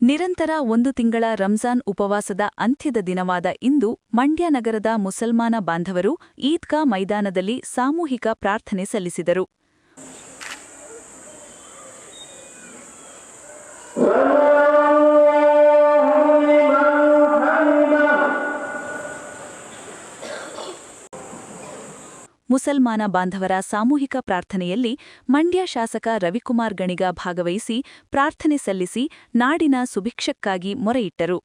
ನಿರಂತರ 1 ತಿಂಗಳ ರಂಜಾನ್ ಉಪವಾಸದ ಅಂತ್ಯದ ದಿನವಾದ ಇಂದು ಮಂಡ್ಯ ನಗರದ ಮುಸಲ್ಮಾನ ಬಾಂಧವರು ಈದ್ಗಾ ಮೈದಾನದಲ್ಲಿ ಸಾಮೂಹಿಕ ಪ್ರಾರ್ಥನೆ ಸಲ್ಲಿಸಿದರು. ಮುಸಲ್ಮಾನ ಬಾಂಧವರ ಸಾಮೂಹಿಕ ಪ್ರಾರ್ಥನೆಯಲ್ಲಿ ಮಂಡ್ಯ ಶಾಸಕ ರವಿಕುಮಾರ್ ಗಣಿಗ ಭಾಗವಹಿಸಿ ಪ್ರಾರ್ಥನೆ ಸಲ್ಲಿಸಿ ನಾಡಿನ ಸುಭಿಕ್ಷಕ್ಕಾಗಿ ಮೊರೆಯಿಟ್ಟರು.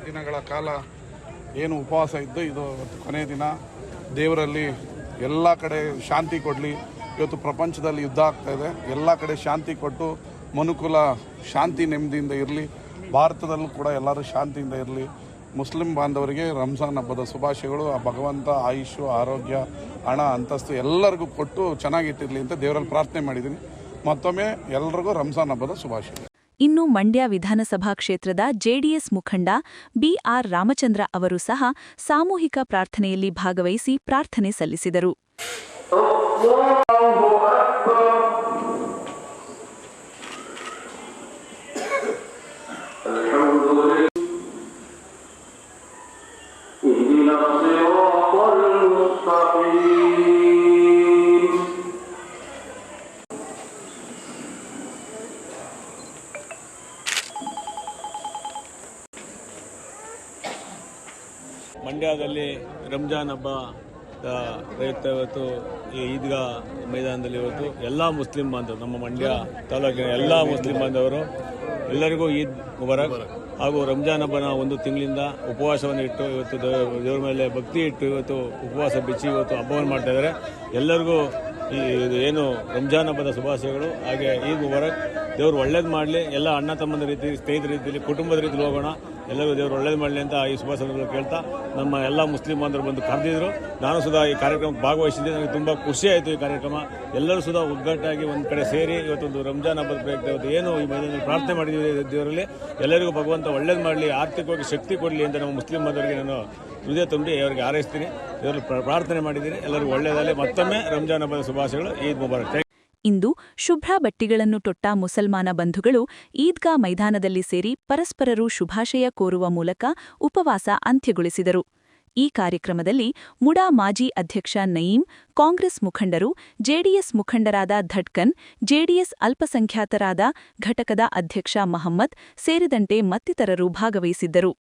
ದಿನಗಳ ಕಾಲ ಏನು ಉಪವಾಸ ಇದ್ದು ಇದು ಕೊನೆಯ ದಿನ. ದೇವರಲ್ಲಿ ಎಲ್ಲ ಕಡೆ ಶಾಂತಿ ಕೊಡಲಿ. ಇವತ್ತು ಪ್ರಪಂಚದಲ್ಲಿ ಯುದ್ಧ ಆಗ್ತಾ ಇದೆ, ಎಲ್ಲ ಕಡೆ ಶಾಂತಿ ಕೊಟ್ಟು ಮನುಕುಲ ಶಾಂತಿ ನೆಮ್ಮದಿಯಿಂದ ಇರಲಿ. ಭಾರತದಲ್ಲೂ ಕೂಡ ಎಲ್ಲರೂ ಶಾಂತಿಯಿಂದ ಇರಲಿ. ಮುಸ್ಲಿಂ ಬಾಂಧವರಿಗೆ ರಂಜಾನ್ ಹಬ್ಬದ ಶುಭಾಶಯಗಳು. ಆ ಭಗವಂತ ಆಯುಷು, ಆರೋಗ್ಯ, ಹಣ, ಅಂತಸ್ತು ಎಲ್ಲರಿಗೂ ಕೊಟ್ಟು ಚೆನ್ನಾಗಿಟ್ಟಿರಲಿ ಅಂತ ದೇವರಲ್ಲಿ ಪ್ರಾರ್ಥನೆ ಮಾಡಿದ್ದೀನಿ. ಮತ್ತೊಮ್ಮೆ ಎಲ್ಲರಿಗೂ ರಂಜಾನ್ ಹಬ್ಬದ ಶುಭಾಶಯಗಳು. ಇನ್ನು ಮಂಡ್ಯ ವಿಧಾನಸಭಾ ಕ್ಷೇತ್ರದ ಜೆಡಿಎಸ್ ಮುಖಂಡ ಬಿಆರ್ ರಾಮಚಂದ್ರ ಅವರು ಸಹ ಸಾಮೂಹಿಕ ಪ್ರಾರ್ಥನೆಯಲ್ಲಿ ಭಾಗವಹಿಸಿ ಪ್ರಾರ್ಥನೆ ಸಲ್ಲಿಸಿದರು. ಮಂಡ್ಯದಲ್ಲಿ ರಂಜಾನ್ ಹಬ್ಬದ ಪ್ರಯುಕ್ತ ಇವತ್ತು ಈ ಈದ್ಗಾ ಮೈದಾನದಲ್ಲಿ ಇವತ್ತು ಎಲ್ಲ ಮುಸ್ಲಿಂ ಬಾಂಧವರು, ನಮ್ಮ ಮಂಡ್ಯ ತಾಲೂಕಿನ ಎಲ್ಲ ಮುಸ್ಲಿಂ ಬಾಂಧವರು ಎಲ್ಲರಿಗೂ ಈದ್ ಮುಬಾರಕ್. ಹಾಗೂ ರಂಜಾನ್ ಹಬ್ಬನ 1 ತಿಂಗಳಿಂದ ಉಪವಾಸವನ್ನು ಇಟ್ಟು ಇವತ್ತು ದೇವರ ಮೇಲೆ ಭಕ್ತಿ ಇಟ್ಟು ಇವತ್ತು ಉಪವಾಸ ಬಿಚ್ಚಿ ಇವತ್ತು ಹಬ್ಬವನ್ನು ಮಾಡ್ತಾ ಇದ್ದಾರೆ. ಎಲ್ಲರಿಗೂ ಈ ಏನು ರಂಜಾನ್ ಹಬ್ಬದ ಶುಭಾಶಯಗಳು. ಹಾಗೆ ಈದ್ ಮುಬಾರಕ್. ದೇವರು ಒಳ್ಳೇದು ಮಾಡಲಿ. ಎಲ್ಲ ಅಣ್ಣ ತಮ್ಮನ ರೀತಿ, ಸ್ನೇಹಿತರ ರೀತಿಯಲ್ಲಿ, ಕುಟುಂಬದ ರೀತಿಯಲ್ಲಿ ಹೋಗೋಣ. ಎಲ್ಲರಿಗೂ ದೇವರು ಒಳ್ಳೇದು ಮಾಡಲಿ ಅಂತ ಈ ಶುಭಾಶಯಗಳು ಕೇಳ್ತಾ ನಮ್ಮ ಎಲ್ಲ ಮುಸ್ಲಿಂ ಬಾಂಧವರು ಬಂದು ಕರೆದಿದ್ರು. ನಾನು ಸುಧಾ ಈ ಕಾರ್ಯಕ್ರಮಕ್ಕೆ ಭಾಗವಹಿಸಿದ್ದೆ. ನನಗೆ ತುಂಬ ಖುಷಿ ಆಯಿತು. ಈ ಕಾರ್ಯಕ್ರಮ ಎಲ್ಲರೂ ಸುಧಾ ಒಗ್ಗಟ್ಟಾಗಿ ಒಂದು ಕಡೆ ಸೇರಿ ಇವತ್ತೊಂದು ರಂಜಾನ್ ಹಬ್ಬದ ಪ್ರಯುಕ್ತ ಇವತ್ತು ಏನು ಈ ಮೈದಾನದಲ್ಲಿ ಪ್ರಾರ್ಥನೆ ಮಾಡಿದ್ದೀವಿ ದೇವರಲ್ಲಿ ಎಲ್ಲರಿಗೂ ಭಗವಂತ ಒಳ್ಳೇದು ಮಾಡಲಿ, ಆರ್ಥಿಕವಾಗಿ ಶಕ್ತಿ ಕೊಡಲಿ ಅಂತ ನಮ್ಮ ಮುಸ್ಲಿಂ ಬಾಂಧವರಿಗೆ ನಾನು ಹೃದಯ ತುಂಬಿ ಅವರಿಗೆ ಹಾರೈಸ್ತೀನಿ. ದೇವರು ಪ್ರಾರ್ಥನೆ ಮಾಡಿದ್ದೀನಿ. ಎಲ್ಲರಿಗೂ ಒಳ್ಳೆಯದಾಗಲಿ. ಮತ್ತೊಮ್ಮೆ ರಂಜಾನ್ ಹಬ್ಬದ ಶುಭಾಶಯಗಳು. ಈದ್ ಮುಬಾರಕ್. ಇಂದು ಶುಭ್ರ ಬಟ್ಟೆಗಳನ್ನು ತೊಟ್ಟ ಮುಸಲ್ಮಾನ ಬಂಧುಗಳು ಈದ್ಗಾ ಮೈದಾನದಲ್ಲಿ ಸೇರಿ ಪರಸ್ಪರರು ಶುಭಾಶಯ ಕೋರುವ ಮೂಲಕ ಉಪವಾಸ ಅಂತ್ಯಗೊಳಿಸಿದರು. ಈ ಕಾರ್ಯಕ್ರಮದಲ್ಲಿ ಮುಡಾ ಮಾಜಿ ಅಧ್ಯಕ್ಷ ನಯೀಂ, ಕಾಂಗ್ರೆಸ್ ಮುಖಂಡರು, ಜೆಡಿಎಸ್ ಮುಖಂಡರಾದ ಧಡ್ಕನ್, ಜೆಡಿಎಸ್ ಅಲ್ಪಸಂಖ್ಯಾತರಾದ ಘಟಕದ ಅಧ್ಯಕ್ಷ ಮಹಮ್ಮದ್ ಸೇರಿದಂತೆ ಮತ್ತಿತರರು ಭಾಗವಹಿಸಿದ್ದರು.